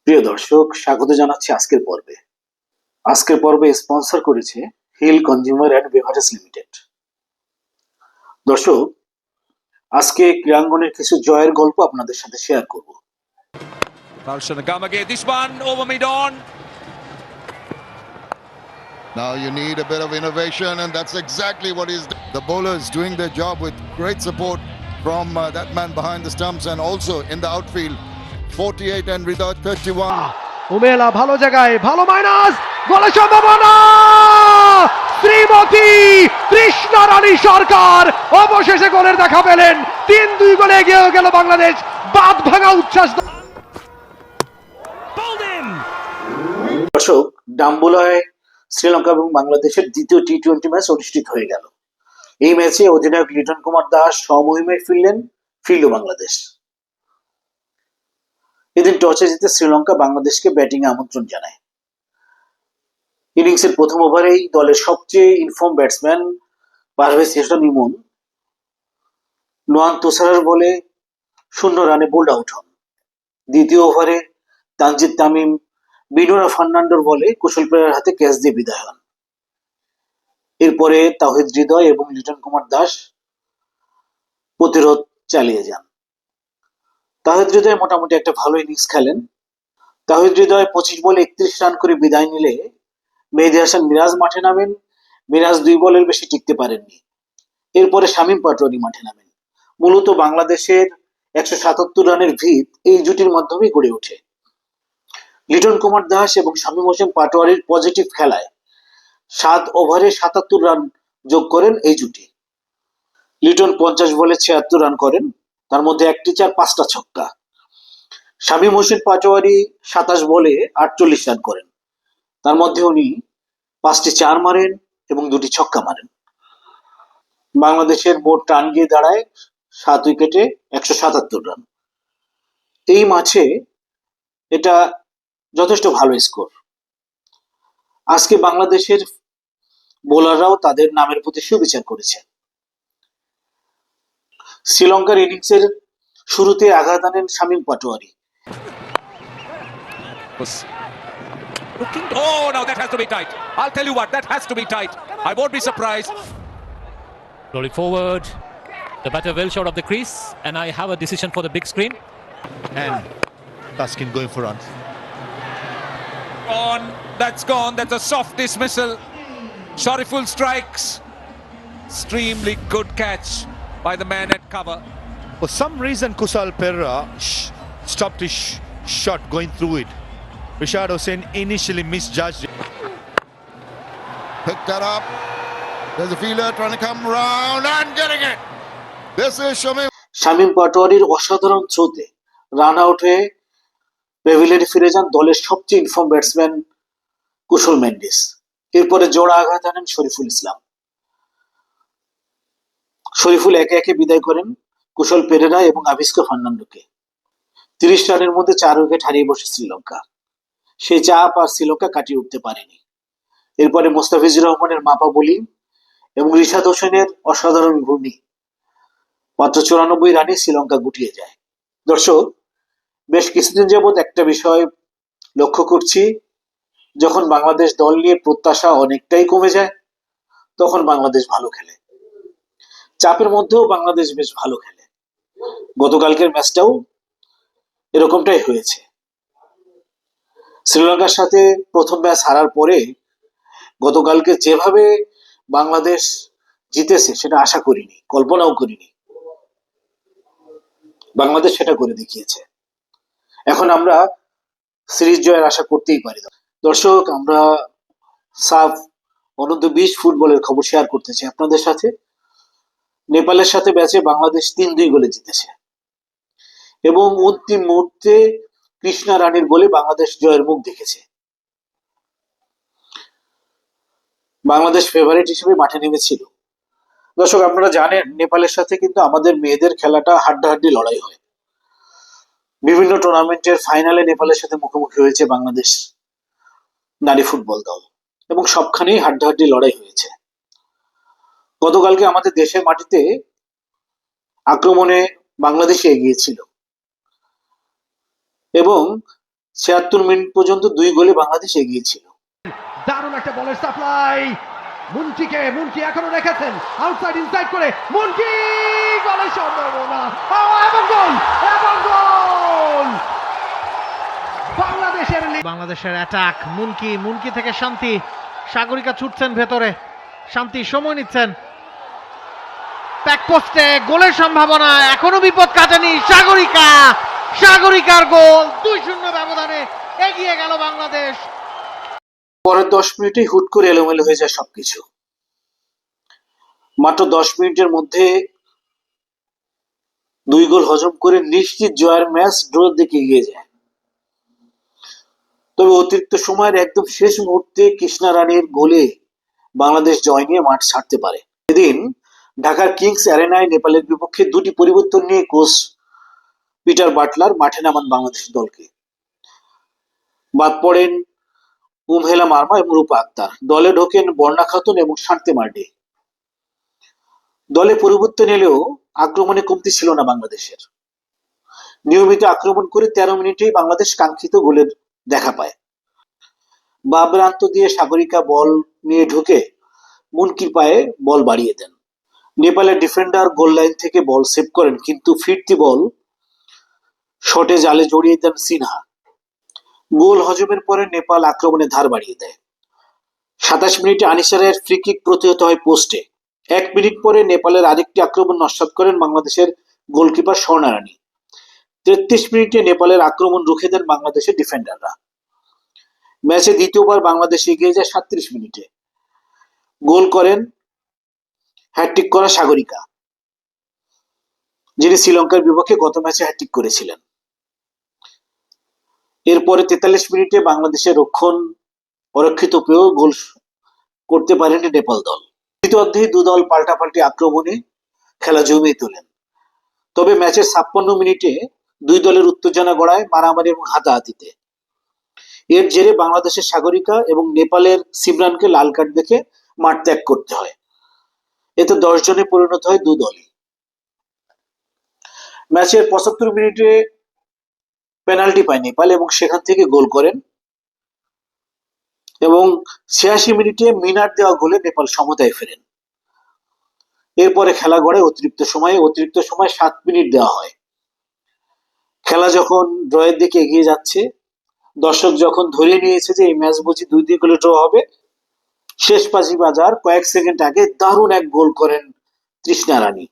প্রিয় দর্শক, স্বাগত জানাচ্ছি আজকের পর্বে স্পন্সর করেছে Hill consumer and beverage limited. দর্শক, আজকে ক্রীড়াঙ্গনের কিছু জয়ের গল্প আপনাদের সাথে শেয়ার করব। This one over mid-on. Now you need a bit of innovation, and that's exactly what is the bowlers doing their job with great support from that man behind the stumps, and also in the outfield 48 and Rida 31. উমেলা ভালো জায়গায়, ভালো minus, গোলের সম্ভাবনা। শ্রীমতী কৃষ্ণা রানী সরকার অবশেষে গোলের দেখা পেলেন। 3-2 গোলে এগিয়ে গেল বাংলাদেশ। বাঁধ ভাঙা উচ্ছ্বাস। দর্শক, ডাম্বুলায় শ্রীলঙ্কা এবং বাংলাদেশের দ্বিতীয় টি-20 ম্যাচ অনুষ্ঠিত হয়ে গেল। এই ম্যাচে অধিনায়ক লিটন কুমার দাস স্বমহিমায় ফিরল বাংলাদেশ। এদিন টসে জিতে শ্রীলঙ্কা বাংলাদেশকে ব্যাটিং এ আমন্ত্রণ জানায়। ইনিংসের প্রথম ওভারেই দলের সবচেয়ে ইনফর্ম ব্যাটসম্যান পারভেজ হোসেন ইমন নোয়ান তুষারের বলে 0 রানে বোল্ড আউট হন। দ্বিতীয় ওভারে তানজিদ তামিম বিনোরা ফার্নান্ডোর বলে কুশল পেরেরার হাতে ক্যাচ দিয়ে বিদায় হন। এরপরে তাওহিদ হৃদয় এবং লিটন কুমার দাস প্রতিরোধ চালিয়ে যান। তাওহিদ হৃদয় মোটামুটি একটা ভালো ইনিংস খেলেন। তাওহিদ হৃদয় 25 বলে 31 রান করে বিদায় নিলে মেহেদী হাসান মিরাজ মাঠে নামেন। মিরাজ 2 বলের বেশি টিকতে পারেননি। এরপরে শামীম পাটোয়ারি মাঠে নামেন। মূলত বাংলাদেশের 177 রানের ভিত এই জুটির মাধ্যমেই গড়ে ওঠে। লিটন কুমার দাস এবং শামীম হোসেন পাটোয়ারির পজিটিভ খেলায় 7 ওভারে 77 রান যোগ করেন এই জুটি। লিটন 50 বলে 76 রান করেন, তার মধ্যে 1টি চার 5টা ছক্কা। শামীম হোসেন পাটোয়ারি 27 বলে 48 রান করেন, তার মধ্যে উনি 5টি চার মারেন এবং 2টি ছক্কা মারেন। বাংলাদেশের মোট রান গিয়ে দাঁড়ায় 7 উইকেটে 177 রান। এই ম্যাচে এটা যথেষ্ট ভালো স্কোর। আজকে বাংলাদেশের বোলাররাও তাদের নামের প্রতি সুবিচার করেছে। শ্রীলঙ্কার ইনিংসের শুরুতে আঘাত আনেন Shamim Patwari. Oh, now that has to be tight. I'll tell you what, that has to be tight. I won't be surprised. Rolling forward, the batter well short of the crease, and I have a decision for the big screen. And Baskin going for runs. That's gone. That's a soft dismissal. Shariful strikes. Extremely good catch by the man at cover. For some reason, Kusal Perera stopped his shot going through it. Rishad Hossain initially misjudged it. Picked that up. There's a fielder trying to come round and getting it. This is Shamim. Shamim পাটোয়ারির অসাধারণ থ্রোতে run out হয়ে প্যাভিলিয়নে ফিরে যান দলের সবচেয়ে inform batsman কুশল মেন্ডিস। এরপরে জোড়া আঘাত আনেন শরীফুল ইসলাম। শরীফুল একে একে বিদায় করেন কুশল পেরেরা এবং আভিস্কো ফার্নান্ডোকে। 30 রানের মধ্যে 4 উইকেট হারিয়ে বসে শ্রীলঙ্কা। সেই চাপ আর শ্রীলঙ্কা কাটিয়ে উঠতে পারেনি। এরপরে মোস্তাফিজুর রহমানের মাপা বোলিং এবং রিশাদ হোসেনের অসাধারণ ঘূর্ণি মাত্র 94 রানে শ্রীলঙ্কা গুটিয়ে যায়। দর্শক, বেশ কিছুদিন যাবৎ একটা বিষয় লক্ষ্য করছি, যখন বাংলাদেশ দল নিয়ে প্রত্যাশা অনেকটাই কমে যায় তখন বাংলাদেশ ভালো খেলে। চাপের মধ্যেও বাংলাদেশ বেশ ভালো খেলে। গতকালকের ম্যাচটাও এরকমটাই হয়েছে। শ্রীলঙ্কার সাথে প্রথম ম্যাচ হারার পরে গতকালকে যেভাবে বাংলাদেশ জিতেছে সেটা আশা করিনি, কল্পনাও করিনি। বাংলাদেশ সেটা করে দেখিয়েছে। এখন আমরা সিরিজ জয়ের আশা করতেই পারি। দর্শক, আমরা সাফ অনূর্ধ্ব-20 ফুটবলের খবর শেয়ার করতে চাই আপনাদের সাথে। নেপালের সাথে ম্যাচে বাংলাদেশ 3-2 গোলে জিতেছে এবং অন্তিম মুহূর্তে কৃষ্ণা রানীর গোলে বাংলাদেশ জয়ের মুখ দেখেছে। বাংলাদেশ ফেভারিট হিসেবে মাঠে নেমেছিল। দর্শক, আপনারা জানেন নেপালের সাথে কিন্তু আমাদের মেয়েদের খেলাটা হাড্ডাহাড্ডি লড়াই হয়। বিভিন্ন টুর্নামেন্টের ফাইনালে নেপালের সাথে মুখোমুখি হয়েছে বাংলাদেশ নারী ফুটবল দল এবং সবখানেই হাড্ডাহাড্ডি লড়াই হয়েছে। গতকালকে আমাদের দেশের মাটিতে আক্রমণে বাংলাদেশে এগিয়ে ছিল এবং মিনিট পর্যন্ত 2 গোলে বাংলাদেশ এগিয়ে ছিল। দারুণ একটা বলের সাপ্লাই, মুন্টি এখনো রেখেছেন আউটসাইড ইনসাইড করে, মুন্টি গোলের সম্ভাবনা, এবং গোল বাংলাদেশের অ্যাটাক। মুনকি থেকে শান্তি, সাগরিকা ছুটছেন ভেতরে, শান্তি সময় নিচ্ছেন, ব্যাক পোস্টে গোলের সম্ভাবনা, এখনো বিপদ কাটেনি সাগরিকার গোল, 2-0 ব্যবধানে এগিয়ে গেল বাংলাদেশ। পরের 10 মিনিটেই হুট করে এলোমেলো হয়ে যায় সবকিছু। মাত্র 10 মিনিটের মধ্যে 2 গোল হজম করে নিশ্চিত জয়ের ম্যাচ ড্রর দিকে এগিয়ে যায়। তবে অতিরিক্ত সময়ের একদম শেষ মুহূর্তে কৃষ্ণা রানীর গোলে বাংলাদেশ জয় নিয়ে মাঠ ছাড়তে পারে। এদিন ঢাকার কিংস অ্যারেনায় নেপালের বিপক্ষে 2টি পরিবর্তন নিয়ে কোচ পিটার বাটলার মাঠে নামান বাংলাদেশ দলকে। বাদ পড়েন উমহেলা মার্মা এবং রূপা আক্তার। দলে ঢোকেন বর্ণা খাতুন এবং শান্তি মার্ডি। দলে পরিবর্তন এলেও আক্রমণে কমতি ছিল না বাংলাদেশের। নিয়মিত আক্রমণ করে 13 মিনিটেই বাংলাদেশ কাঙ্ক্ষিত গোলের দেখা পায়। বাবরান্ত দিয়ে সাগরিকা বল নিয়ে ঢুকে মুনকির পায়ে বল বাড়িয়ে দেন। নেপালের ডিফেন্ডার গোল লাইন থেকে বল সেভ করেন, কিন্তু ফিরতি বল শটে জালে জড়িয়ে দেন সিনহা। গোল হজমের পরে নেপাল আক্রমণে ধার বাড়িয়ে দেয়। 27 মিনিটে আনিসা রায়ের ফ্রি কিক প্রতিহত হয় পোস্টে। 1 মিনিট পরে নেপালের আরেকটি আক্রমণ নস্যাৎ করেন বাংলাদেশের গোলকিপার স্বর্ণা রানী। 33 মিনিটে নেপালের আক্রমণ রুখে দেন বাংলাদেশের ডিফেন্ডাররা। ম্যাচে দ্বিতীয়বার বাংলাদেশ এগিয়ে যায় 37 মিনিটে। গোল করেন হ্যাটট্রিক করা সাগরিকা, যিনি শ্রীলঙ্কার বিপক্ষে গত ম্যাচে হ্যাটট্রিক করেছিলেন। এরপরে 43 মিনিটে বাংলাদেশের রক্ষণ অরক্ষিত পেয়েও গোল করতে পারেনি নেপাল দল। দ্বিতীয় অর্ধে 2 দল পাল্টাপাল্টি আক্রমণে খেলা জমিয়ে তোলেন। তবে ম্যাচের 56 মিনিটে 2 দলের উত্তেজনা গড়ায় মারামারি এবং হাতাহাতিতে। এর জেরে বাংলাদেশের সাগরিকা এবং নেপালের সিমরানকে লাল কার্ড দেখে মাঠ ত্যাগ করতে হয়। এতে 10 জনে পরিণত হয় 2 দলই। ম্যাচের 75 মিনিটে পেনাল্টি পায় নেপাল এবং সেখান থেকে গোল করেন, এবং 86 মিনিটে মিনার দেওয়া গোলে নেপাল সমতায় ফেরেন। এরপরে খেলা গড়ায় অতিরিক্ত সময় 7 মিনিট দেওয়া হয়। খেলা যখন ড্রয়ের দিকে এগিয়ে যাচ্ছে, দর্শক যখন ধরে নিয়েছে যে এই ম্যাচ বুঝি 2-2 গোলে ড্র হবে, শেষ বাজি বাজার কয়েক সেকেন্ড আগে দারুণ এক গোল করেন তৃষ্ণা রানী।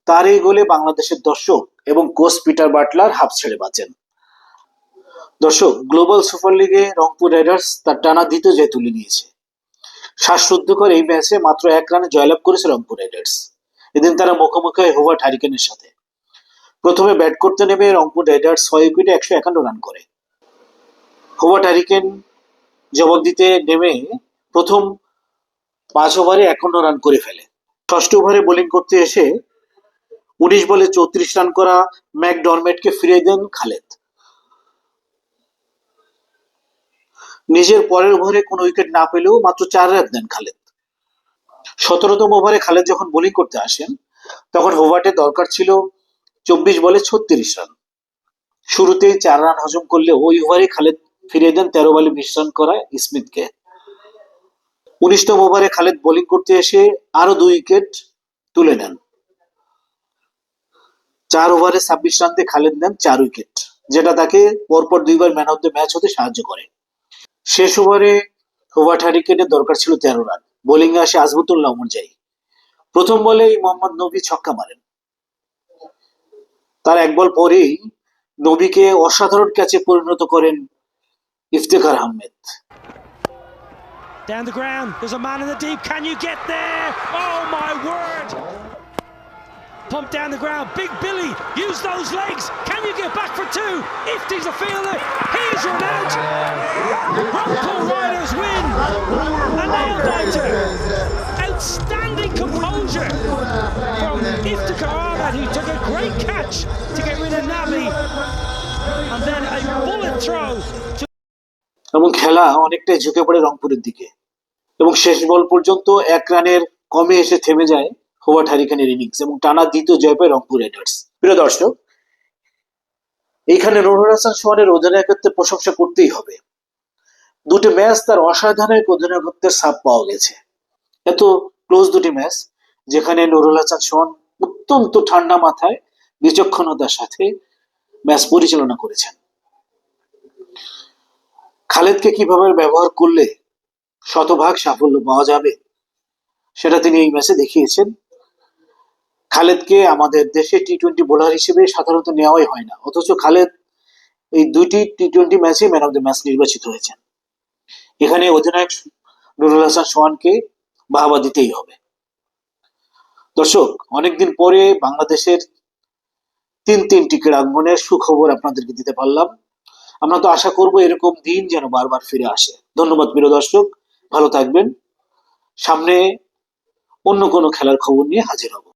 তার এই গোলে বাংলাদেশের দর্শক এবং কোচ পিটার বাটলার হাঁপ ছেড়ে বাঁচেন। দর্শক, গ্লোবাল সুপার লিগে রংপুর রাইডার্স তার টানা দ্বিতীয় জয় তুলে নিয়েছে। শ্বাসরুদ্ধকর এই ম্যাচে মাত্র 1 রানে জয়লাভ করেছে রংপুর রাইডার্স। এদিন তারা মুখোমুখি হয় হোভার্ট হারিকেনের সাথে। প্রথমে ব্যাট করতে নেমে রংপুর রাইডার্স 6 উইকেটে 151 রান করে। হোভার্ট হারিকেন জবাব দিতে নেমে প্রথম 5 ওভারে 51 রান করে ফেলে। 6ষ্ঠ ওভারে বোলিং করতে এসে 19 বলে 34 রান করা ম্যাকডরমেটকে ফিরিয়ে দেন খালেদ। নিজের পরের ওভারে কোনো উইকেট না পেলেও মাত্র 4 রান দেন খালেদ। 17তম ওভারে খালেদ যখন বোলিং করতে আসেন, তখন হোভার্টের দরকার ছিল 24 বলে 36 রান। শুরুতেই 4 রান হজম করলেও ওই ওভারে খালেদ ফিরিয়ে দেন 13 বলে 20 রান করা স্মিথকে। 19তম ওভারে খালেদ বোলিং করতে এসে আরো 2 উইকেট তুলে নেন। 4 ওভারে 26 রান দিয়ে খালেদ নেন 4 উইকেট, যেটা তাকে পরপর 2 বার ম্যান অফ দ্য ম্যাচ হতে সাহায্য করে। শেষ ওভারে হোভার্ট হারিকেনের দরকার ছিল 13 রান। বোলিং এ আসে আজমতুল্লাহ মুরজাই। প্রথম বলেই মোহাম্মদ নবী ছক্কা মারেন। তার 1 বল পরেই নবীকে অসাধারণ ক্যাচে পরিণত করেন Iftekhar Ahmed. Down the ground, there's a man in the deep, can you get there? Oh my word! Pump down the ground, Big Billy, use those legs, can you get back for 2? Ifty's a fielder, he's run out! Rangpur Riders win! A nail biter! Outstanding composure from Iftikhar Ahmed, who took a great catch to get rid of Nabi, and then a bullet throw to এবং খেলা অনেকটাই ঝুঁকে পড়ে রংপুরের দিকে, এবং শেষ বল পর্যন্ত 1 রানের কমে এসে থেমে যায় হোভার্ট হারিকেনের ইনিংস, এবং টানা দ্বিতীয় জয় পায় রংপুর রাইডার্স। প্রিয় দর্শক, এইখানে নুরুল হাসান সোহানের অধিনায়কত্বের প্রশংসা করতেই হবে। দুটি ম্যাচ তার অসাধারণ অধিনায়কত্বের ছাপ পাওয়া গেছে। এত ক্লোজ দুটি ম্যাচ যেখানে নুরুল হাসান সোহান অত্যন্ত ঠান্ডা মাথায় বিচক্ষণতার সাথে ম্যাচ পরিচালনা করেছেন। খালেদকে কিভাবে ব্যবহার করলে শতভাগ সাফল্য পাওয়া যাবে সেটা তিনি এই ম্যাচে দেখিয়েছেন। খালেদকে আমাদের দেশে টি-20 বোলার হিসেবে সাধারণত নেওয়াই হয় না, অথচ খালেদ এই দুইটি টি-20 ম্যাচে ম্যান অফ দ্য ম্যাচ নির্বাচিত হয়েছেন। এখানে অধিনায়ক নুরুল হাসান সোহানকে বাহবা দিতেই হবে। দর্শক, অনেকদিন পরে বাংলাদেশের তিনটি ক্রীড়াঙ্গনের সুখবর আপনাদেরকে দিতে পারলাম। আমরা তো আশা করব এরকম দিন যেন বারবার ফিরে আসে। ধন্যবাদ প্রিয় দর্শক, ভালো থাকবেন। সামনে অন্য কোনো খেলার খবর নিয়ে হাজির হব।